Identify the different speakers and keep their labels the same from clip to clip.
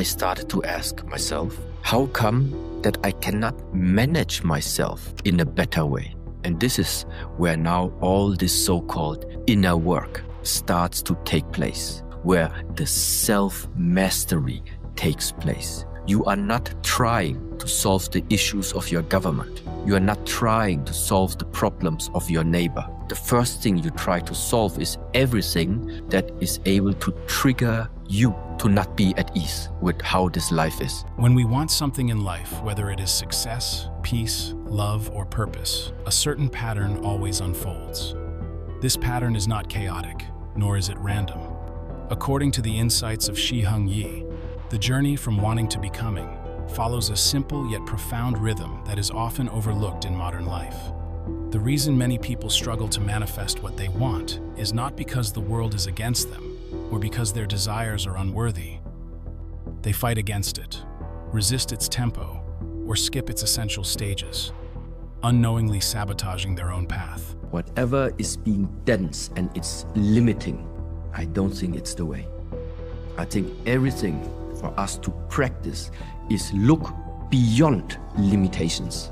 Speaker 1: I started to ask myself, how come that I cannot manage myself in a better way? And this is where now all this so-called inner work starts to take place, where the self-mastery takes place. You are not trying to solve the issues of your government. You are not trying to solve the problems of your neighbor. The first thing you try to solve is everything that is able to trigger you to not be at ease with how this life is.
Speaker 2: When we want something in life, whether it is success, peace, love, or purpose, a certain pattern always unfolds. This pattern is not chaotic, nor is it random. According to the insights of Shi Heng Yi, the journey from wanting to becoming follows a simple yet profound rhythm that is often overlooked in modern life. The reason many people struggle to manifest what they want is not because the world is against them, or because their desires are unworthy. They fight against it, resist its tempo, or skip its essential stages, unknowingly sabotaging their own path.
Speaker 1: Whatever is being dense and it's limiting, I don't think it's the way. I think everything for us to practice is look beyond limitations.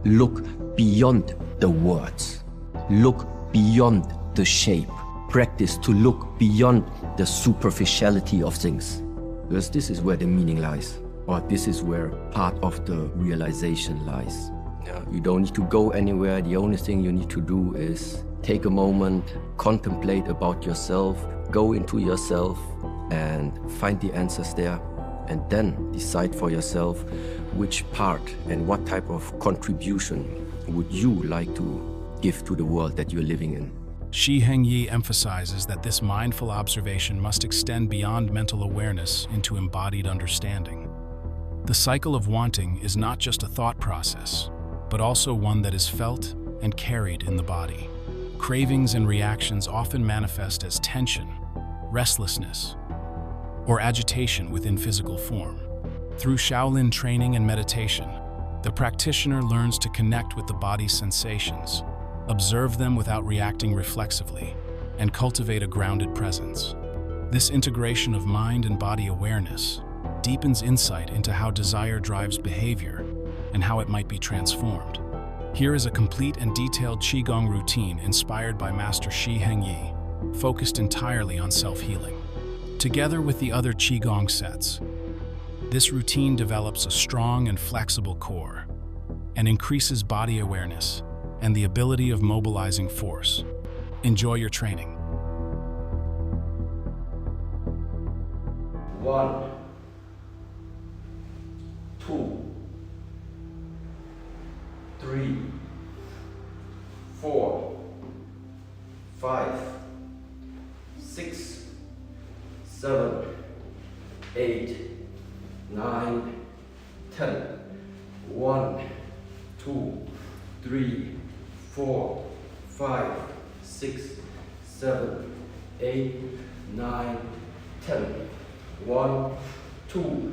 Speaker 1: Look beyond the words. Look beyond the shape. Practice to look beyond the superficiality of things. Because this is where the meaning lies, or this is where part of the realization lies. You don't need to go anywhere. The only thing you need to do is take a moment, contemplate about yourself, go into yourself and find the answers there, and then decide for yourself which part and what type of contribution would you like to give to the world that you're living in.
Speaker 2: Shi Heng Yi emphasizes that this mindful observation must extend beyond mental awareness into embodied understanding. The cycle of wanting is not just a thought process, but also one that is felt and carried in the body. Cravings and reactions often manifest as tension, restlessness, or agitation within physical form. Through Shaolin training and meditation, the practitioner learns to connect with the body's sensations, observe them without reacting reflexively, and cultivate a grounded presence. This integration of mind and body awareness deepens insight into how desire drives behavior and how it might be transformed. Here is a complete and detailed Qigong routine inspired by Master Shi Heng Yi, focused entirely on self-healing. Together with the other Qigong sets, this routine develops a strong and flexible core and increases body awareness and the ability of mobilizing force. Enjoy your training.
Speaker 1: 1, 2, 3, 4, 5, 6, 7, 8, 9, 10. 1, 2, 3, 4, 5, 6, 7, 8, 9, 10. 1, 2,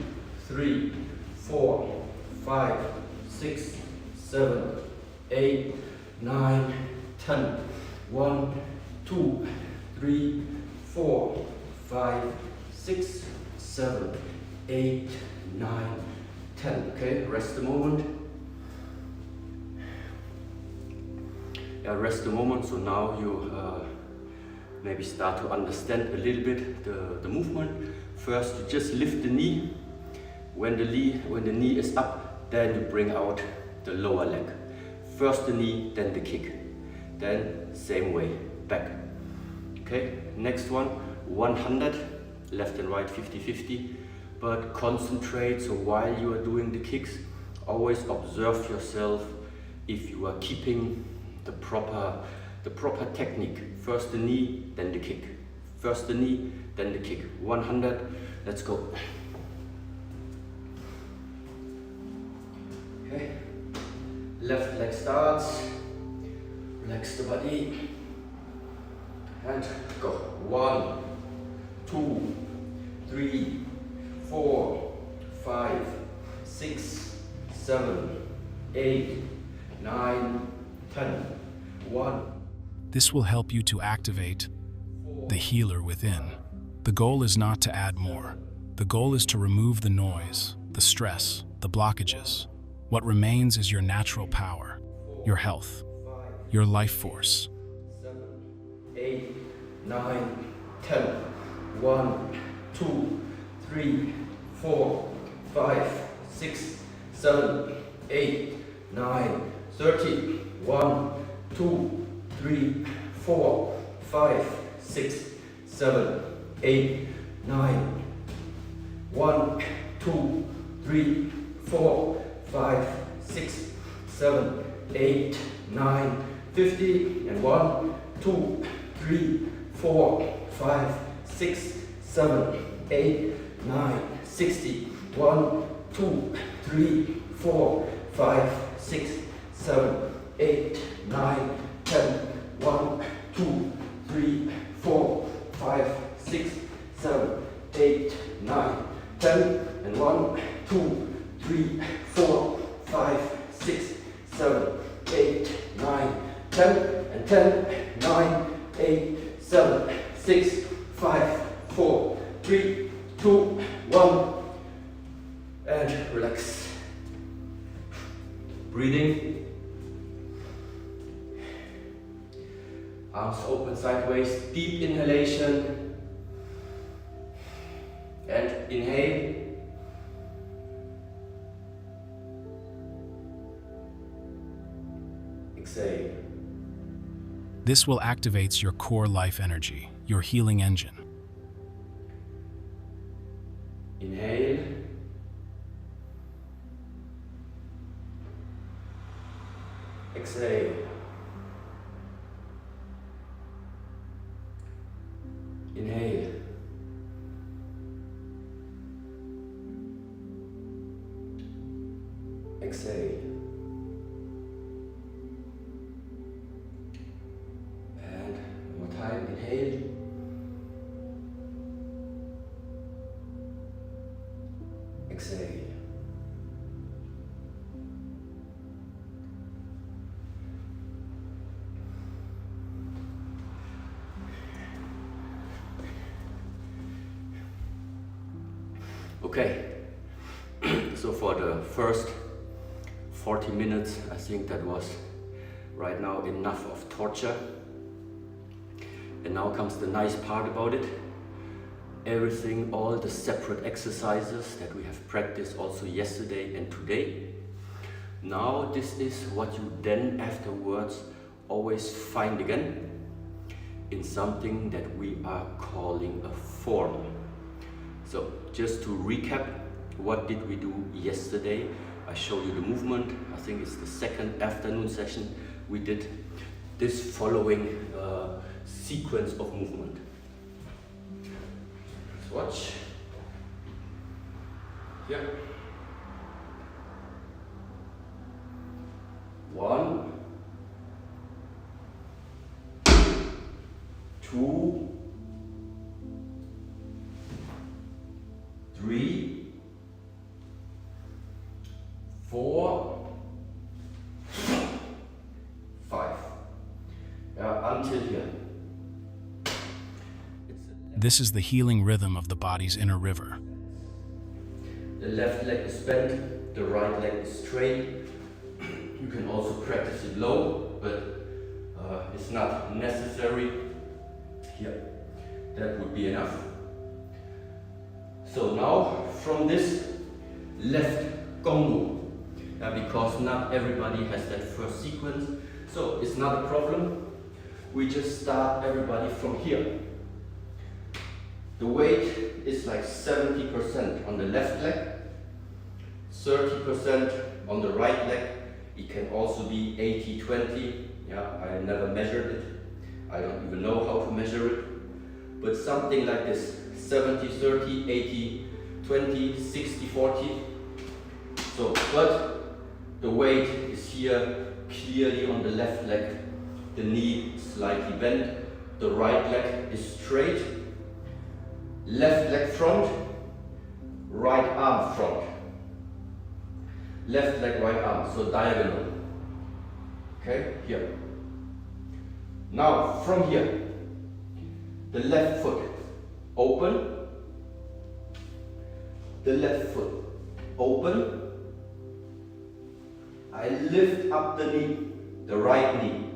Speaker 1: 3, 4, 5, 6, 7, 8, 9, 10. 1, 2, 3, 4, 5, 6, 7, 8, 9, 10. Okay, rest a moment. Yeah, rest a moment. So now you maybe start to understand a little bit the movement. First, you just lift the knee. When the knee is up, then you bring out the lower leg. First the knee, then the kick. Then same way, back. Okay, next one, 100, left and right 50-50. But concentrate, so while you are doing the kicks, always observe yourself if you are keeping the proper technique. First the knee, then the kick. First the knee, then the kick. 100, let's go. Okay, left leg starts, relax the body, and go. 1, 2, 3, 4, 5, 6, 7, 8, 9, 10. 1.
Speaker 2: This will help you to activate the healer within. The goal is not to add more, The goal is to remove the noise, the stress, the blockages. What remains is your natural power, your health, your life force.
Speaker 1: 7, 8, 9, 10. 1, 2, 3, 4, 5, 6, 7, 8, 9, 30. 1, 2, 3, 4, 5, 6, 7, 8, 9. 1, 2, 3, 4, 5, 6, 7, 8, 9, 50. And 1, 2, 3, 4, 5, 6, 7, 8, 9, 60. 1, 2, 3, 4, 5, 6, 7, 8, 9, 10. 1, 2, 3, 4, 5, 6, 7, 8, 9, 10. And 1, 2, 3, 4, 5, 6, 7, 8, 9, 10. And 10, 9, 8, 7, 6, 5, 4, 3, 2, 1. And relax. Breathing. Arms open sideways. Deep inhalation. And inhale. Exhale.
Speaker 2: This will activate your core life energy, your healing engine.
Speaker 1: Inhale. Exhale. Inhale. Exhale. And one more time. Inhale. Exhale. Okay, so for the first 40 minutes, I think that was right now enough of torture. And now comes the nice part about it. Everything, all the separate exercises that we have practiced also yesterday and today. Now this is what you then afterwards always find again in something that we are calling a form. So just to recap, what did we do yesterday? I showed you the movement. I think it's the second afternoon session. We did this following sequence of movement. Let's watch. Here. 1, 2, 3, 4, 5. Until here.
Speaker 2: This is the healing rhythm of the body's inner river.
Speaker 1: The left leg is bent, the right leg is straight. You can also practice it low, but it's not necessary. Here, that would be enough. So now, from this left gongo, because not everybody has that first sequence, so it's not a problem. We just start everybody from here. The weight is like 70% on the left leg, 30% on the right leg. It can also be 80-20. I never measured it. I don't even know how to measure it. But something like this, 70-30, 80-20, 60-40. So, but the weight is here clearly on the left leg. The knee slightly bent. The right leg is straight. Left leg front, right arm front. Left leg, right arm, so diagonal. Okay, here. Now, from here, the left foot open, the left foot. Open. I lift up the knee, the right knee.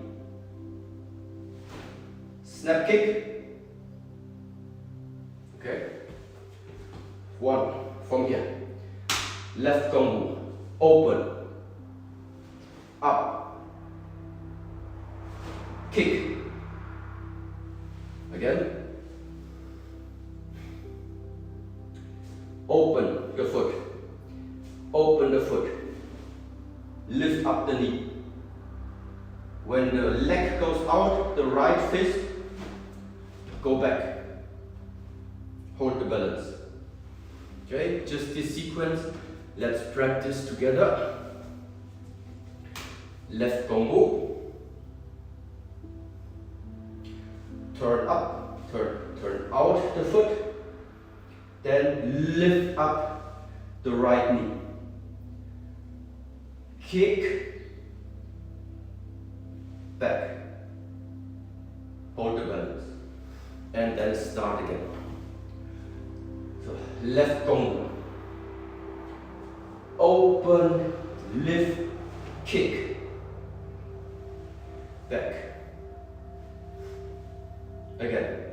Speaker 1: Snap kick. Okay. One from here. Left gong. Open. Up. Kick. Again. Open your foot. Open the foot. Lift up the knee. When the leg goes out, the right fist, go back. Hold the balance. Okay, just this sequence. Let's practice together. Left gong. Turn up, turn out the foot. Then lift up the right knee. Kick, back, hold the balance, and then start again. So left gong, open, lift, kick, back, again,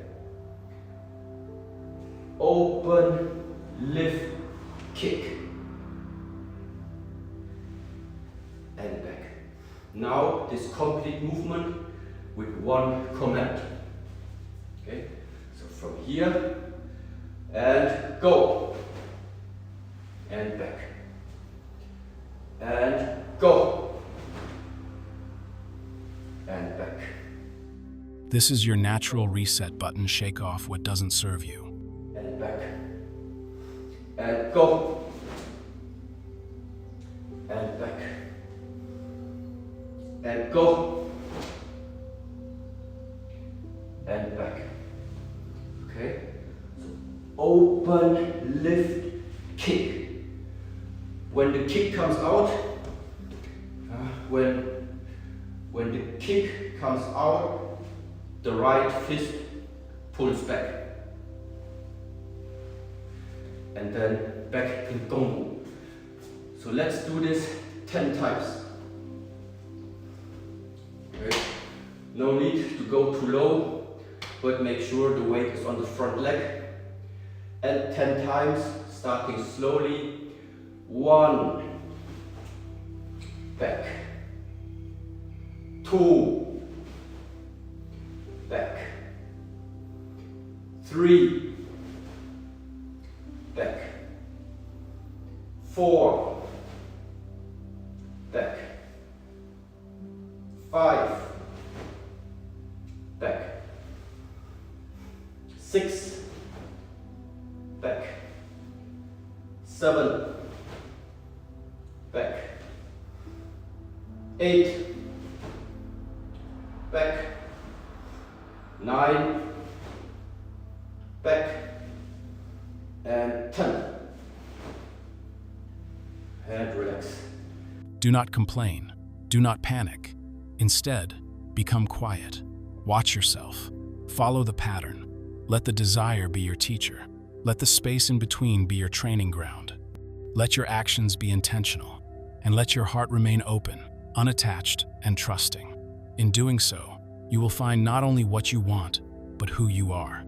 Speaker 1: open, lift, kick, and back. Now this complete movement with one command. Okay, so from here and go, and back, and go, and back.
Speaker 2: This is your natural reset button. Shake off what doesn't serve you.
Speaker 1: And back, and go, and back, and go, and back. Okay, so open, lift, kick. When the kick comes out, when the kick comes out, the right fist pulls back. And then back in gong. So let's do this 10 times. Okay. No need to go too low, but make sure the weight is on the front leg. And 10 times, starting slowly. 1, back, 2, back, 3, back, 4, back, 5, back, 6, back, 7, back, 8, back, 9, back, and 10. And relax.
Speaker 2: Do not complain. Do not panic. Instead, become quiet. Watch yourself. Follow the pattern. Let the desire be your teacher. Let the space in between be your training ground. Let your actions be intentional, and let your heart remain open, unattached, and trusting. In doing so, you will find not only what you want, but who you are.